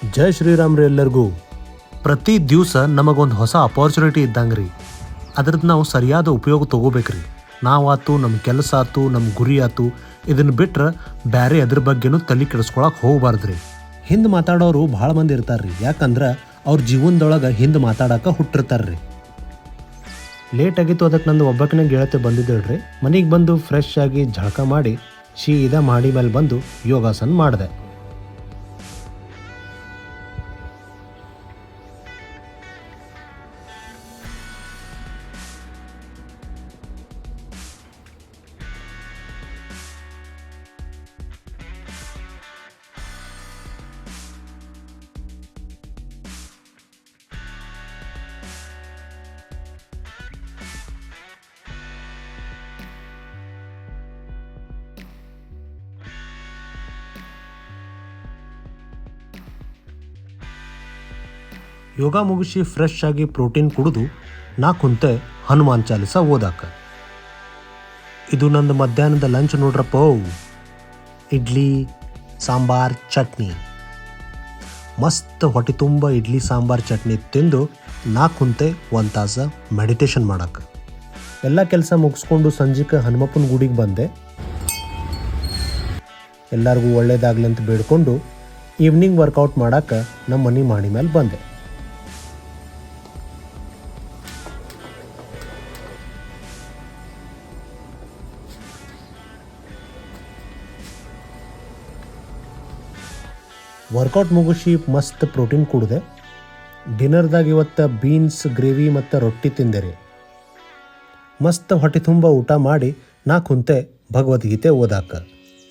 ಜೈ ಶ್ರೀರಾಮ್ ರೀ ಎಲ್ಲರಿಗೂ. ಪ್ರತಿ ದಿವಸ ನಮಗೊಂದು ಹೊಸ ಅಪಾರ್ಚುನಿಟಿ ಇದ್ದಂಗೆ ರೀ. ಅದ್ರದ್ದು ನಾವು ಸರಿಯಾದ ಉಪಯೋಗ ತೊಗೋಬೇಕ್ರಿ. ನಾವಾತು, ನಮ್ಮ ಕೆಲಸ ಆತು, ನಮ್ಮ ಗುರಿ ಆತು, ಇದನ್ನು ಬಿಟ್ರೆ ಬೇರೆ ಅದ್ರ ಬಗ್ಗೆನೂ ತಲೆ ಕೆಡಿಸ್ಕೊಳಕ್ಕೆ ಹೋಗ್ಬಾರ್ದು ರೀ. ಹಿಂದೆ ಮಾತಾಡೋರು ಭಾಳ ಮಂದಿ ಇರ್ತಾರೆ ರೀ. ಯಾಕಂದ್ರೆ ಅವ್ರ ಜೀವನದೊಳಗೆ ಹಿಂದೆ ಮಾತಾಡೋಕೆ ಹುಟ್ಟಿರ್ತಾರೆ ರೀ. ಲೇಟ್ ಆಗಿತ್ತು, ಅದಕ್ಕೆ ನಂದು ಒಬ್ಬಕ್ಕನೇ ಗೆಳತಿ ಬಂದಿದ್ದೇಳ್ರಿ. ಮನೆಗೆ ಬಂದು ಫ್ರೆಶ್ ಆಗಿ ಜಳಕ ಮಾಡಿ ಸೀದಾ ಮಾಡಿ ಮೇಲೆ ಬಂದು ಯೋಗಾಸನ ಮಾಡಿದೆ. ಯೋಗ ಮುಗಿಸಿ ಫ್ರೆಶ್ ಆಗಿ ಪ್ರೋಟೀನ್ ಕುಡಿದು ನಾ ಕುಂತೆ ಹನುಮಾನ್ ಚಾಲಿಸ ಓದಾಕ. ಇದು ನಂದು ಮಧ್ಯಾಹ್ನದ ಲಂಚ್ ನೋಡ್ರಪ್ಪ. ಇಡ್ಲಿ ಸಾಂಬಾರ್ ಚಟ್ನಿ, ಮಸ್ತ್ ಹೊಟ್ಟೆ ತುಂಬ ಇಡ್ಲಿ ಸಾಂಬಾರ್ ಚಟ್ನಿ ತಿಂದು ನಾ ಕುಂತೆ ಒಂದು ತಾಸು ಮೆಡಿಟೇಷನ್ ಮಾಡಕ್ಕೆ. ಎಲ್ಲ ಕೆಲಸ ಮುಗಿಸ್ಕೊಂಡು ಸಂಜೆಗೆ ಹನುಮಪ್ಪನ ಗುಡಿಗೆ ಬಂದೆ. ಎಲ್ಲರಿಗೂ ಒಳ್ಳೇದಾಗಲಿ ಅಂತ ಬೇಡ್ಕೊಂಡು ಈವ್ನಿಂಗ್ ವರ್ಕೌಟ್ ಮಾಡಕ್ಕೆ ನಮ್ಮ ಮನೆ ಮಾಡಿ ಮೇಲೆ ಬಂದೆ. ವರ್ಕೌಟ್ ಮುಗಿಸಿ ಮಸ್ತ್ ಪ್ರೋಟೀನ್ ಕುಡಿದೆ. ಡಿನ್ನರ್ದಾಗ ಇವತ್ತು ಬೀನ್ಸ್ ಗ್ರೇವಿ ಮತ್ತು ರೊಟ್ಟಿ ತಿಂದೆ ರೀ. ಮಸ್ತ್ ಹೊಟ್ಟೆ ತುಂಬ ಊಟ ಮಾಡಿ ನಾ ಕುಂತೆ ಭಗವದ್ಗೀತೆ ಓದಾಕ.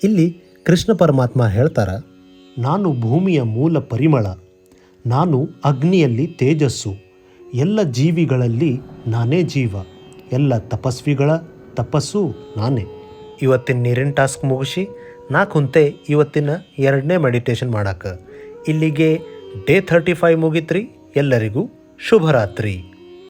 ಇಲ್ಲಿ ಕೃಷ್ಣ ಪರಮಾತ್ಮ ಹೇಳ್ತಾರ, ನಾನು ಭೂಮಿಯ ಮೂಲ ಪರಿಮಳ, ನಾನು ಅಗ್ನಿಯಲ್ಲಿ ತೇಜಸ್ಸು, ಎಲ್ಲ ಜೀವಿಗಳಲ್ಲಿ ನಾನೇ ಜೀವ, ಎಲ್ಲ ತಪಸ್ವಿಗಳ ತಪಸ್ಸು ನಾನೇ. ಇವತ್ತಿನ ನೀರಿನ ಟಾಸ್ಕ್ ಮುಗಿಸಿ ನಾ ಕುಂತೆ ಇವತ್ತಿನ 2ನೇ ಮೆಡಿಟೇಷನ್ ಮಾಡಕ್ಕೆ. ಇಲ್ಲಿಗೆ ಡೇ 35 ಮುಗಿತ್ರಿ. ಎಲ್ಲರಿಗೂ ಶುಭರಾತ್ರಿ.